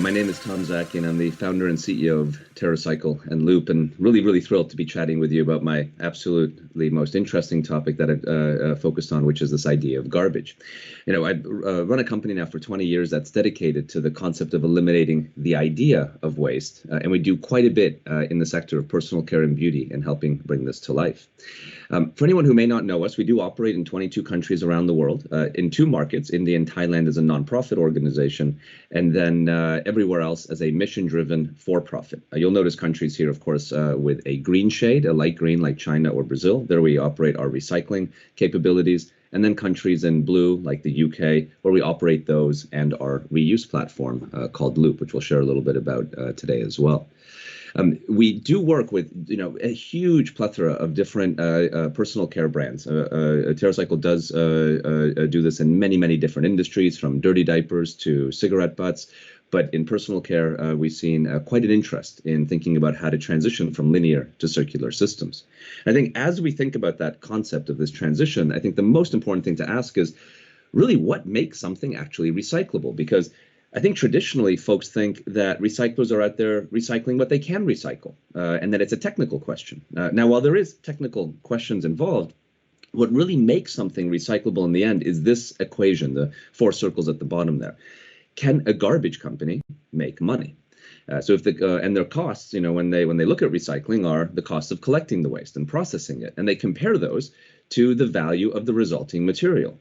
My name is Tom Zaki, and I'm the founder and CEO of TerraCycle and Loop, and really thrilled to be chatting with you about my absolutely most interesting topic that I've focused on, which is this idea of garbage. You know, I've run a company now for 20 years that's dedicated to the concept of eliminating the idea of waste, and we do quite a bit in the sector of personal care and beauty and helping bring this to life. For anyone who may not know us, we do operate in 22 countries around the world, in 2 markets, India and Thailand as a nonprofit organization, and then everywhere else as a mission-driven for-profit. You'll notice countries here, of course, with a green shade, a light green like China or Brazil. There we operate our recycling capabilities. And then countries in blue like the UK, where we operate those and our reuse platform called Loop, which we'll share a little bit about today as well. We do work with, a huge plethora of different personal care brands. TerraCycle does do this in many different industries, from dirty diapers to cigarette butts. But in personal care, we've seen quite an interest in thinking about how to transition from linear to circular systems. I think as we think about that concept of this transition, I think the most important thing to ask is really what makes something actually recyclable? Because I think traditionally folks think that recyclers are out there recycling what they can recycle, and that it's a technical question. Now, while there is technical questions involved, what really makes something recyclable in the end is this equation, the 4 circles at the bottom there. Can a garbage company make money? So if and their costs, when they look at recycling, are the cost of collecting the waste and processing it, and they compare those to the value of the resulting material.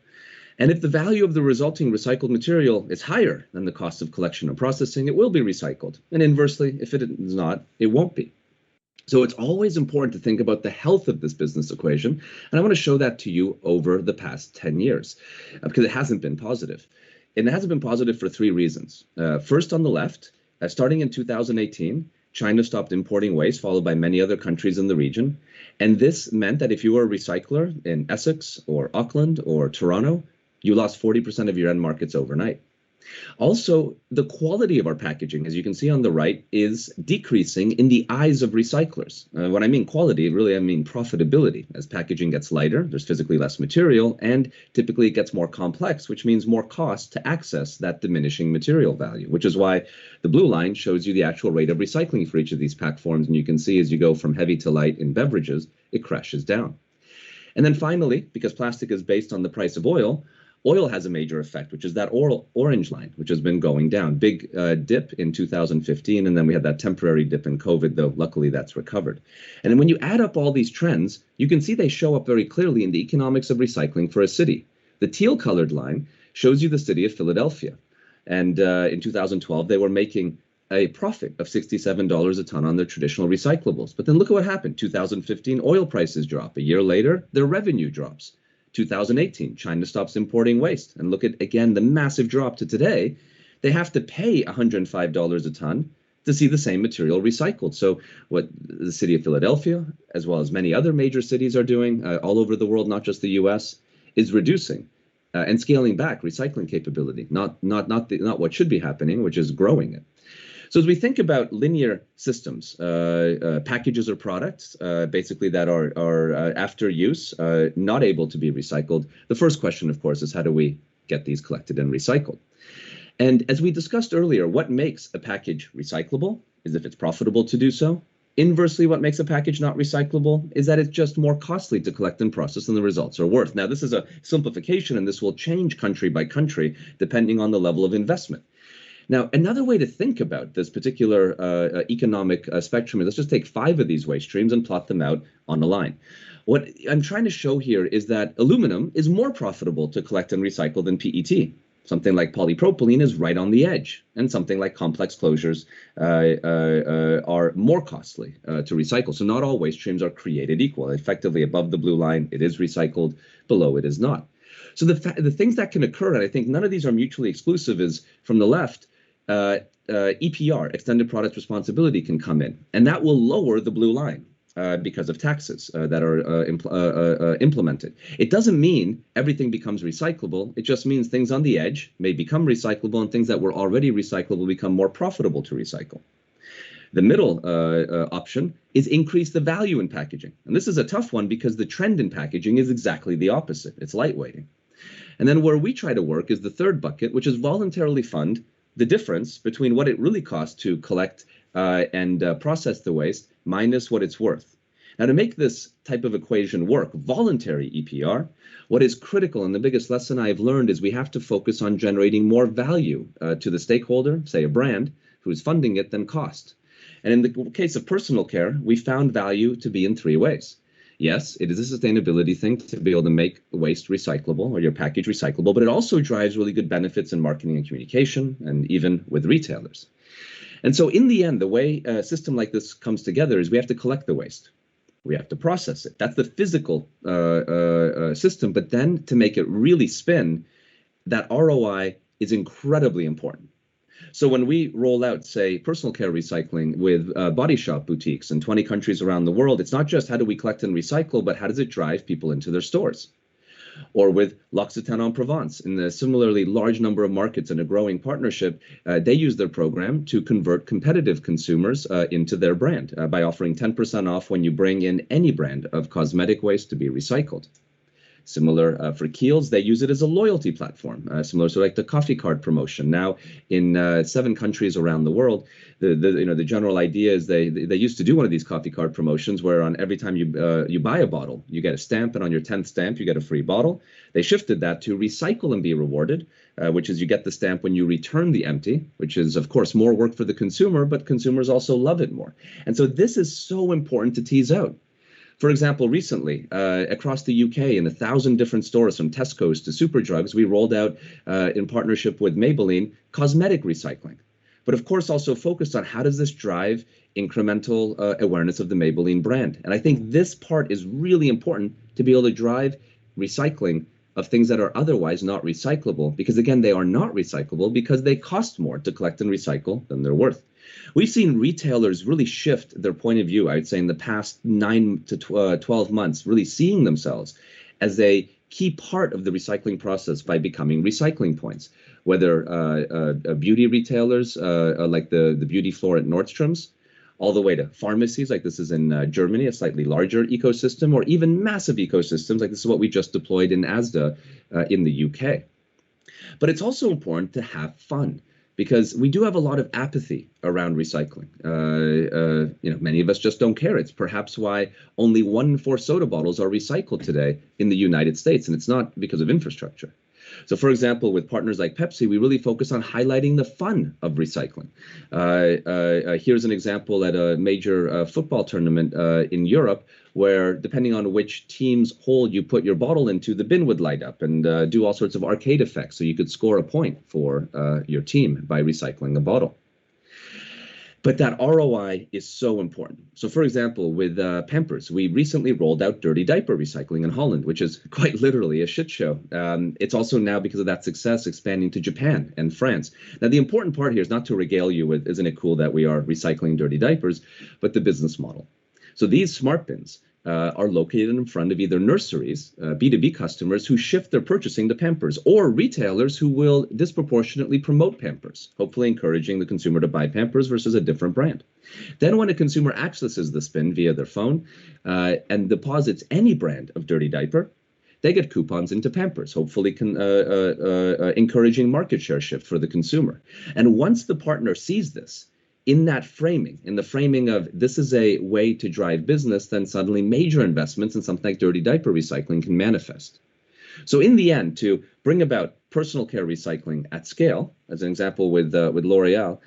And if the value of the resulting recycled material is higher than the cost of collection and processing, it will be recycled. And inversely, if it is not, it won't be. So it's always important to think about the health of this business equation. And I want to show that to you over the past 10 years, because it hasn't been positive. And it hasn't been positive for 3 reasons. First, on the left, starting in 2018, China stopped importing waste, followed by many other countries in the region. And this meant that if you were a recycler in Essex or Auckland or Toronto, you lost 40% of your end markets overnight. Also, the quality of our packaging, as you can see on the right, is decreasing in the eyes of recyclers. When I mean quality, really I mean profitability. As packaging gets lighter, there's physically less material, and typically it gets more complex, which means more cost to access that diminishing material value, which is why the blue line shows you the actual rate of recycling for each of these pack forms. And you can see as you go from heavy to light in beverages, it crashes down. And then finally, because plastic is based on the price of oil, oil has a major effect, which is that orange line, which has been going down. Big dip in 2015, and then we had that temporary dip in COVID, though luckily that's recovered. And then when you add up all these trends, you can see they show up very clearly in the economics of recycling for a city. The teal-colored line shows you the city of Philadelphia. And in 2012, they were making a profit of $67 a ton on their traditional recyclables. But then look at what happened. 2015, oil prices drop. A year later, their revenue drops. 2018, China stops importing waste. And look at, again, the massive drop to today. They have to pay $105 a ton to see the same material recycled. So what the city of Philadelphia, as well as many other major cities are doing all over the world, not just the US, is reducing and scaling back recycling capability, not what should be happening, which is growing it. So as we think about linear systems, packages or products, basically that are after use, not able to be recycled, the first question, of course, is how do we get these collected and recycled? And as we discussed earlier, what makes a package recyclable is if it's profitable to do so. Inversely, what makes a package not recyclable is that it's just more costly to collect and process than the results are worth. Now, this is a simplification, and this will change country by country depending on the level of investment. Now, another way to think about this particular economic spectrum is let's just take 5 of these waste streams and plot them out on a line. What I'm trying to show here is that aluminum is more profitable to collect and recycle than PET. Something like polypropylene is right on the edge, and something like complex closures are more costly to recycle. So not all waste streams are created equal. Effectively, above the blue line, it is recycled. Below, it is not. So the things that can occur, and I think none of these are mutually exclusive, is from the left, EPR, extended product responsibility, can come in, and that will lower the blue line because of taxes that are implemented. It doesn't mean everything becomes recyclable. It just means things on the edge may become recyclable, and things that were already recyclable become more profitable to recycle. The middle option is increase the value in packaging. And this is a tough one because the trend in packaging is exactly the opposite. It's lightweighting. And then where we try to work is the third bucket, which is voluntarily fund the difference between what it really costs to collect and process the waste minus what it's worth. Now, to make this type of equation work, voluntary EPR, what is critical and the biggest lesson I've learned is we have to focus on generating more value to the stakeholder, say a brand, who's funding it, than cost. And in the case of personal care, we found value to be in three ways. Yes, it is a sustainability thing to be able to make waste recyclable or your package recyclable, but it also drives really good benefits in marketing and communication and even with retailers. And so in the end, the way a system like this comes together is we have to collect the waste. We have to process it. That's the physical system. But then to make it really spin, that ROI is incredibly important. So when we roll out, say, personal care recycling with Body Shop boutiques in 20 countries around the world, it's not just how do we collect and recycle, but how does it drive people into their stores? Or with L'Occitane en Provence, in a similarly large number of markets and a growing partnership, they use their program to convert competitive consumers into their brand by offering 10% off when you bring in any brand of cosmetic waste to be recycled. Similar for Kiehl's, they use it as a loyalty platform, similar to like the coffee card promotion. Now, in 7 countries around the world, the general idea is they used to do one of these coffee card promotions where on every time you buy a bottle, you get a stamp, and on your 10th stamp, you get a free bottle. They shifted that to recycle and be rewarded, which is you get the stamp when you return the empty, which is, of course, more work for the consumer, but consumers also love it more. And so this is so important to tease out. For example, recently, across the UK in 1,000 different stores, from Tesco's to Superdrugs, we rolled out, in partnership with Maybelline, cosmetic recycling. But of course, also focused on how does this drive incremental awareness of the Maybelline brand. And I think this part is really important to be able to drive recycling of things that are otherwise not recyclable, because again, they are not recyclable because they cost more to collect and recycle than they're worth. We've seen retailers really shift their point of view, I would say, in the past 9 to 12 months, really seeing themselves as a key part of the recycling process by becoming recycling points, whether beauty retailers like the beauty floor at Nordstrom's, all the way to pharmacies, like this is in Germany, a slightly larger ecosystem, or even massive ecosystems, like this is what we just deployed in Asda in the UK. But it's also important to have fun, because we do have a lot of apathy around recycling. Many of us just don't care. It's perhaps why only 1 in 4 soda bottles are recycled today in the United States, and it's not because of infrastructure. So, for example, with partners like Pepsi, we really focus on highlighting the fun of recycling. Here's an example at a major football tournament in Europe, where depending on which team's hole you put your bottle into, the bin would light up and do all sorts of arcade effects. So you could score a point for your team by recycling a bottle. But that ROI is so important. So, for example, with Pampers, we recently rolled out dirty diaper recycling in Holland, which is quite literally a shit show. It's also now, because of that success, expanding to Japan and France. Now, the important part here is not to regale you with, isn't it cool that we are recycling dirty diapers, but the business model. So these smart bins are located in front of either nurseries, B2B customers who shift their purchasing to Pampers, or retailers who will disproportionately promote Pampers, hopefully encouraging the consumer to buy Pampers versus a different brand. Then when a consumer accesses the bin via their phone and deposits any brand of dirty diaper, they get coupons into Pampers, hopefully encouraging market share shift for the consumer. And once the partner sees this, in that framing, in the framing of this is a way to drive business, then suddenly major investments in something like dirty diaper recycling can manifest. So in the end, to bring about personal care recycling at scale, as an example with L'Oreal,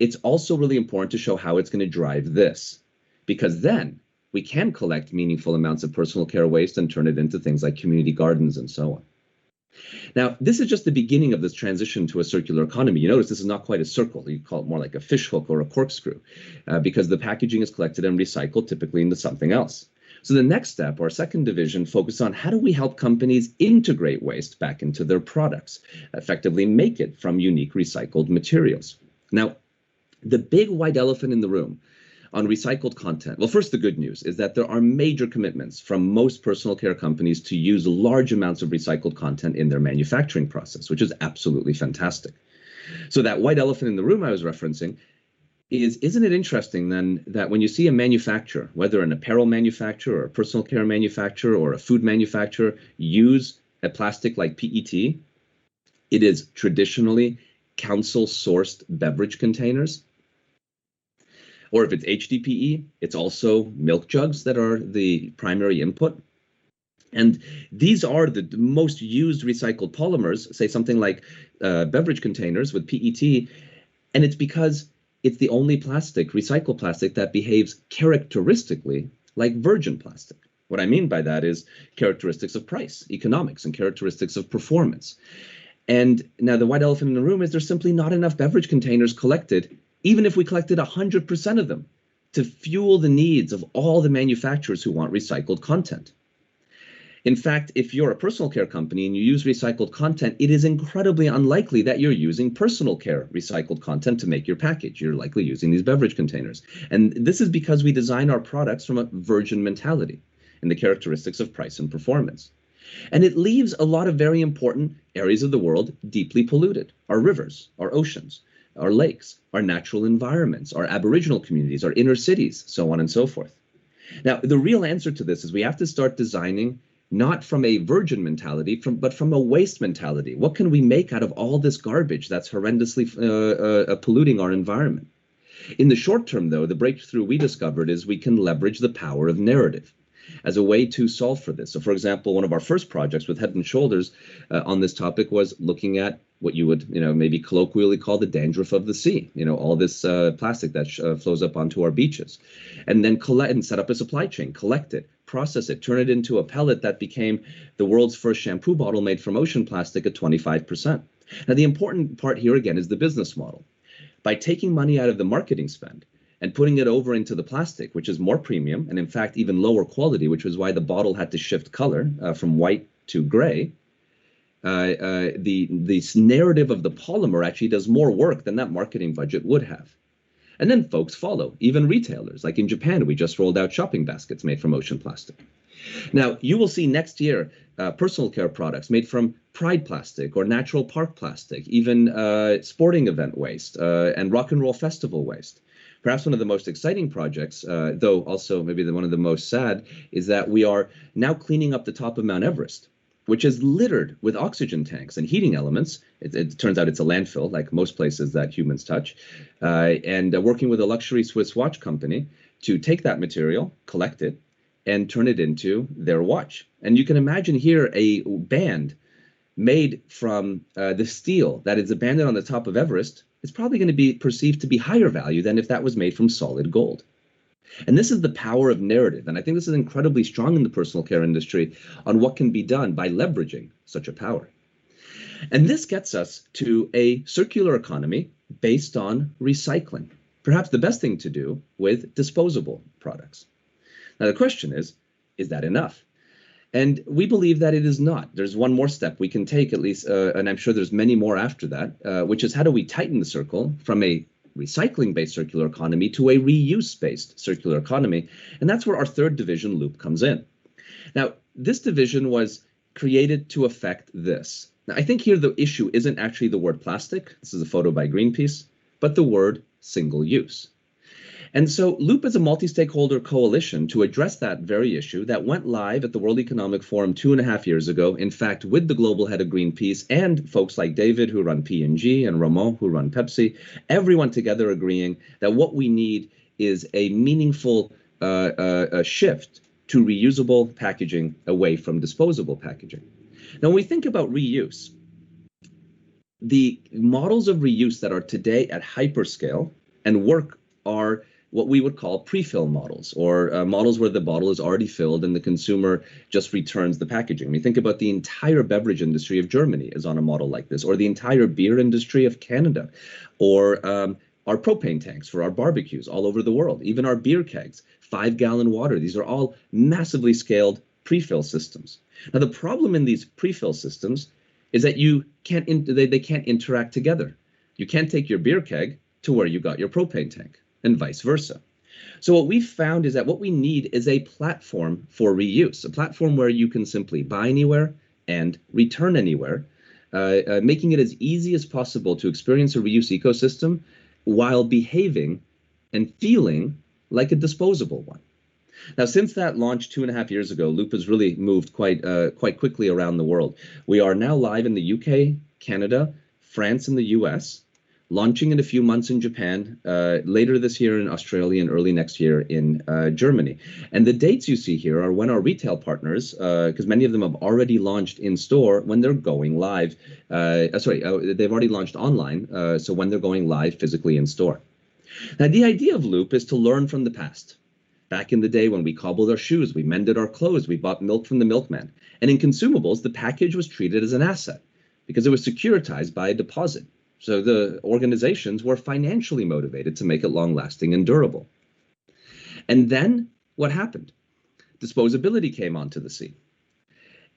it's also really important to show how it's going to drive this, because then we can collect meaningful amounts of personal care waste and turn it into things like community gardens and so on. Now, this is just the beginning of this transition to a circular economy. You notice this is not quite a circle. You call it more like a fishhook or a corkscrew, because the packaging is collected and recycled typically into something else. So the next step, our second division, focuses on how do we help companies integrate waste back into their products, effectively make it from unique recycled materials. Now, the big white elephant in the room on recycled content. Well, first, the good news is that there are major commitments from most personal care companies to use large amounts of recycled content in their manufacturing process, which is absolutely fantastic. So that white elephant in the room I was referencing is, isn't it interesting then that when you see a manufacturer, whether an apparel manufacturer or a personal care manufacturer or a food manufacturer, use a plastic like PET, it is traditionally council-sourced beverage containers. Or if it's HDPE, it's also milk jugs that are the primary input. And these are the most used recycled polymers, say something like beverage containers with PET, and it's because it's the only plastic, recycled plastic, that behaves characteristically like virgin plastic. What I mean by that is characteristics of price, economics, and characteristics of performance. And now the white elephant in the room is there's simply not enough beverage containers collected, even if we collected 100% of them, to fuel the needs of all the manufacturers who want recycled content. In fact, if you're a personal care company and you use recycled content, it is incredibly unlikely that you're using personal care recycled content to make your package. You're likely using these beverage containers. And this is because we design our products from a virgin mentality and the characteristics of price and performance. And it leaves a lot of very important areas of the world deeply polluted. Our rivers, our oceans, our lakes, our natural environments, our Aboriginal communities, our inner cities, so on and so forth. Now, the real answer to this is we have to start designing not from a virgin mentality, but from a waste mentality. What can we make out of all this garbage that's horrendously polluting our environment? In the short term, though, the breakthrough we discovered is we can leverage the power of narrative as a way to solve for this. So, for example, one of our first projects with Head and Shoulders on this topic was looking at what you would, maybe colloquially call the dandruff of the sea. All this plastic that flows up onto our beaches, and then collect and set up a supply chain, collect it, process it, turn it into a pellet that became the world's first shampoo bottle made from ocean plastic at 25%. Now, the important part here again is the business model. By taking money out of the marketing spend and putting it over into the plastic, which is more premium and in fact even lower quality, which was why the bottle had to shift color from white to gray, this narrative of the polymer actually does more work than that marketing budget would have. And then folks follow, even retailers. Like in Japan, we just rolled out shopping baskets made from ocean plastic. Now, you will see next year personal care products made from Pride plastic or Natural Park plastic, even sporting event waste and rock and roll festival waste. Perhaps one of the most exciting projects, though also maybe one of the most sad, is that we are now cleaning up the top of Mount Everest, which is littered with oxygen tanks and heating elements. It turns out it's a landfill, like most places that humans touch, and working with a luxury Swiss watch company to take that material, collect it, and turn it into their watch. And you can imagine here a band made from the steel that is abandoned on the top of Everest is probably going to be perceived to be higher value than if that was made from solid gold. And this is the power of narrative. And I think this is incredibly strong in the personal care industry on what can be done by leveraging such a power. And this gets us to a circular economy based on recycling, perhaps the best thing to do with disposable products. Now, the question is that enough? And we believe that it is not. There's one more step we can take, at least, and I'm sure there's many more after that, which is how do we tighten the circle from a recycling-based circular economy to a reuse-based circular economy. And that's where our third division, Loop, comes in. Now, this division was created to affect this. Now, I think here the issue isn't actually the word plastic. This is a photo by Greenpeace, but the word single use. And so Loop is a multi-stakeholder coalition to address that very issue that went live at the World Economic Forum 2.5 years ago, in fact, with the global head of Greenpeace and folks like David, who run P&G, and Ramon, who run Pepsi, everyone together agreeing that what we need is a meaningful shift to reusable packaging away from disposable packaging. Now, when we think about reuse, the models of reuse that are today at hyperscale and work are what we would call pre-fill models, or models where the bottle is already filled and the consumer just returns the packaging. I mean, think about the entire beverage industry of Germany is on a model like this, or the entire beer industry of Canada, or our propane tanks for our barbecues all over the world, even our beer kegs, 5-gallon water. These are all massively scaled pre-fill systems. Now, the problem in these pre-fill systems is that they can't interact together. You can't take your beer keg to where you got your propane tank, and vice versa. So what we've found is that what we need is a platform for reuse, a platform where you can simply buy anywhere and return anywhere, making it as easy as possible to experience a reuse ecosystem while behaving and feeling like a disposable one. Now, since that launch 2.5 years ago, Loop has really moved quite quickly around the world. We are now live in the UK, Canada, France, and the US. launching in a few months in Japan, later this year in Australia, and early next year in Germany. And the dates you see here are when our retail partners, because many of them have already launched in store, when they're going live. They've already launched online, so when they're going live physically in store. Now, the idea of Loop is to learn from the past. Back in the day when we cobbled our shoes, we mended our clothes, we bought milk from the milkman. And in consumables, the package was treated as an asset because it was securitized by a deposit. So the organizations were financially motivated to make it long-lasting and durable. And then what happened? Disposability came onto the scene.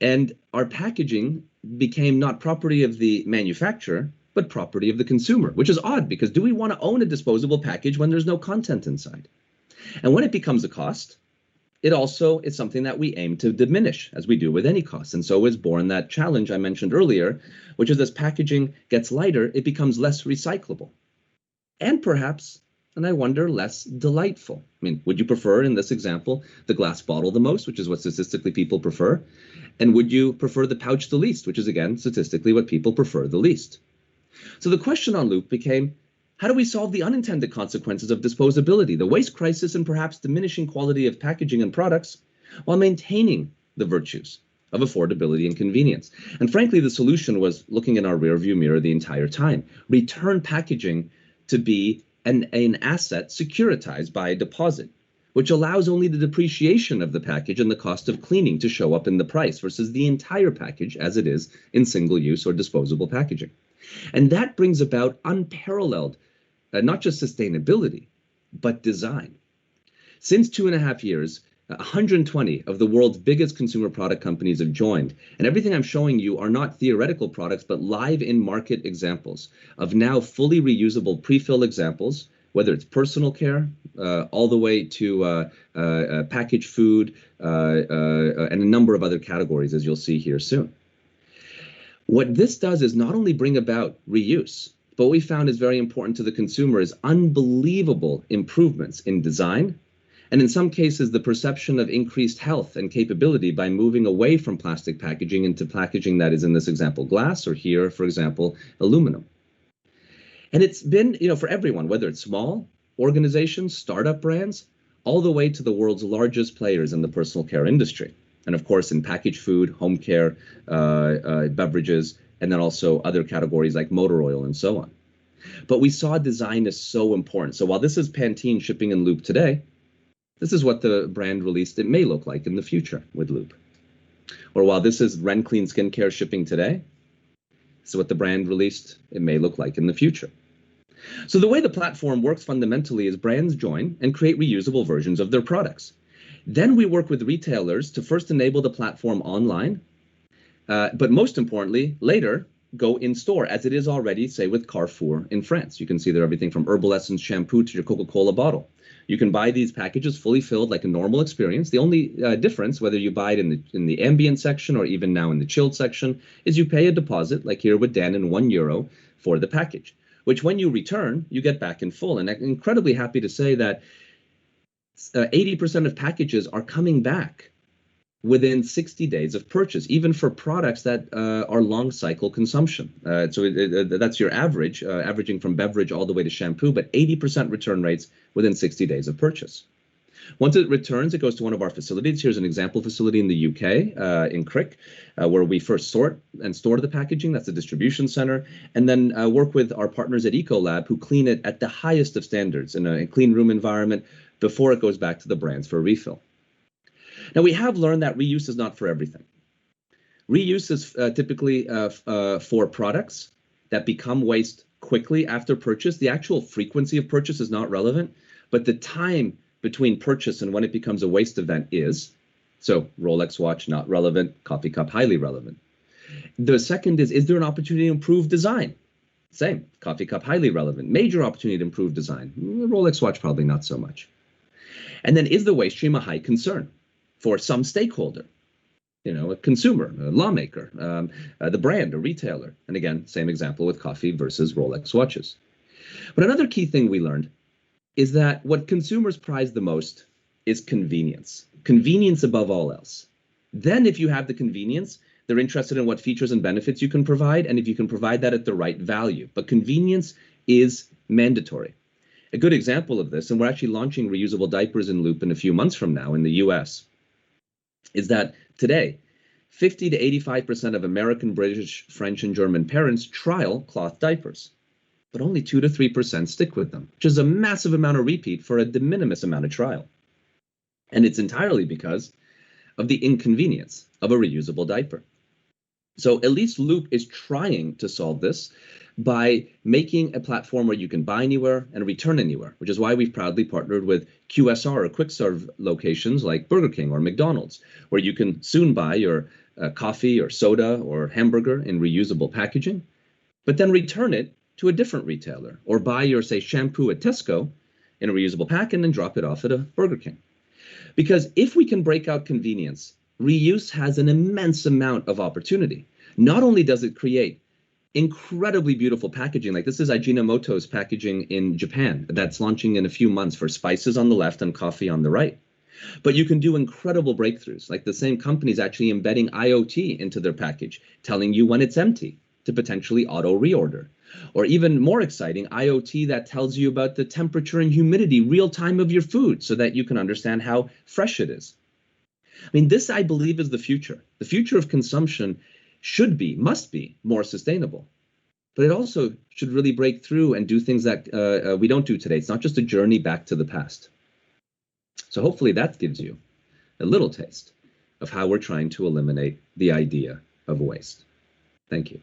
And our packaging became not property of the manufacturer, but property of the consumer, which is odd because do we want to own a disposable package when there's no content inside? And when it becomes a cost, it also is something that we aim to diminish, as we do with any cost. And so is born that challenge I mentioned earlier, which is as packaging gets lighter, it becomes less recyclable. And perhaps, and I wonder, less delightful. I mean, would you prefer, in this example, the glass bottle the most, which is what statistically people prefer? And would you prefer the pouch the least, which is, again, statistically what people prefer the least? So the question on Loop became, how do we solve the unintended consequences of disposability, the waste crisis, and perhaps diminishing quality of packaging and products, while maintaining the virtues of affordability and convenience? And frankly, the solution was looking in our rearview mirror the entire time. Return packaging to be an asset securitized by a deposit, which allows only the depreciation of the package and the cost of cleaning to show up in the price versus the entire package as it is in single-use or disposable packaging. And that brings about unparalleled not just sustainability, but design. Since 2.5 years, 120 of the world's biggest consumer product companies have joined. And everything I'm showing you are not theoretical products, but live in market examples of now fully reusable pre-fill examples, whether it's personal care, all the way to packaged food, and a number of other categories, as you'll see here soon. What this does is not only bring about reuse, but what we found is very important to the consumer is unbelievable improvements in design, and in some cases, the perception of increased health and capability by moving away from plastic packaging into packaging that is, in this example, glass, or here, for example, aluminum. And it's been, for everyone, whether it's small organizations, startup brands, all the way to the world's largest players in the personal care industry. And of course, in packaged food, home care, beverages, and then also other categories like motor oil and so on. But we saw design is so important. So while this is Pantene shipping in Loop today, this is what the brand released it may look like in the future with Loop. Or while this is Ren Clean Skincare shipping today, this is what the brand released it may look like in the future. So the way the platform works fundamentally is brands join and create reusable versions of their products. Then we work with retailers to first enable the platform online, but most importantly, later, go in store, as it is already, say, with Carrefour in France. You can see there everything from Herbal Essence shampoo to your Coca-Cola bottle. You can buy these packages fully filled like a normal experience. The only difference, whether you buy it in the ambient section or even now in the chilled section, is you pay a deposit, like here with Dannon, €1 for the package, which when you return, you get back in full. And I'm incredibly happy to say that 80% of packages are coming back within 60 days of purchase, even for products that are long cycle consumption. So that's your average, averaging from beverage all the way to shampoo, but 80% return rates within 60 days of purchase. Once it returns, it goes to one of our facilities. Here's an example facility in the UK, in Crick, where we first sort and store the packaging. That's the distribution center. And then work with our partners at Ecolab, who clean it at the highest of standards in a clean room environment before it goes back to the brands for a refill. Now, we have learned that reuse is not for everything. Reuse is typically for products that become waste quickly after purchase. The actual frequency of purchase is not relevant, but the time between purchase and when it becomes a waste event is. So Rolex watch, not relevant. Coffee cup, highly relevant. The second is there an opportunity to improve design? Same. Coffee cup, highly relevant. Major opportunity to improve design. Rolex watch, probably not so much. And then is the waste stream a high concern for some stakeholder? A consumer, a lawmaker, the brand, a retailer. And again, same example with coffee versus Rolex watches. But another key thing we learned is that what consumers prize the most is convenience. Convenience above all else. Then if you have the convenience, they're interested in what features and benefits you can provide, and if you can provide that at the right value. But convenience is mandatory. A good example of this, and we're actually launching reusable diapers in Loop in a few months from now in the US, is that today, 50 to 85% of American, British, French, and German parents trial cloth diapers, but only 2 to 3% stick with them, which is a massive amount of repeat for a de minimis amount of trial. And it's entirely because of the inconvenience of a reusable diaper. So at least Loop is trying to solve this by making a platform where you can buy anywhere and return anywhere, which is why we've proudly partnered with QSR or quick serve locations like Burger King or McDonald's, where you can soon buy your coffee or soda or hamburger in reusable packaging, but then return it to a different retailer, or buy your, say, shampoo at Tesco in a reusable pack and then drop it off at a Burger King. Because if we can break out convenience, reuse has an immense amount of opportunity. Not only does it create incredibly beautiful packaging, like this is Ajinomoto's packaging in Japan that's launching in a few months for spices on the left and coffee on the right. But you can do incredible breakthroughs, like the same company's actually embedding IoT into their package, telling you when it's empty to potentially auto reorder. Or even more exciting, IoT that tells you about the temperature and humidity real time of your food so that you can understand how fresh it is. I mean, this, I believe, is the future. The future of consumption should be, must be more sustainable. But it also should really break through and do things that we don't do today. It's not just a journey back to the past. So hopefully that gives you a little taste of how we're trying to eliminate the idea of waste. Thank you.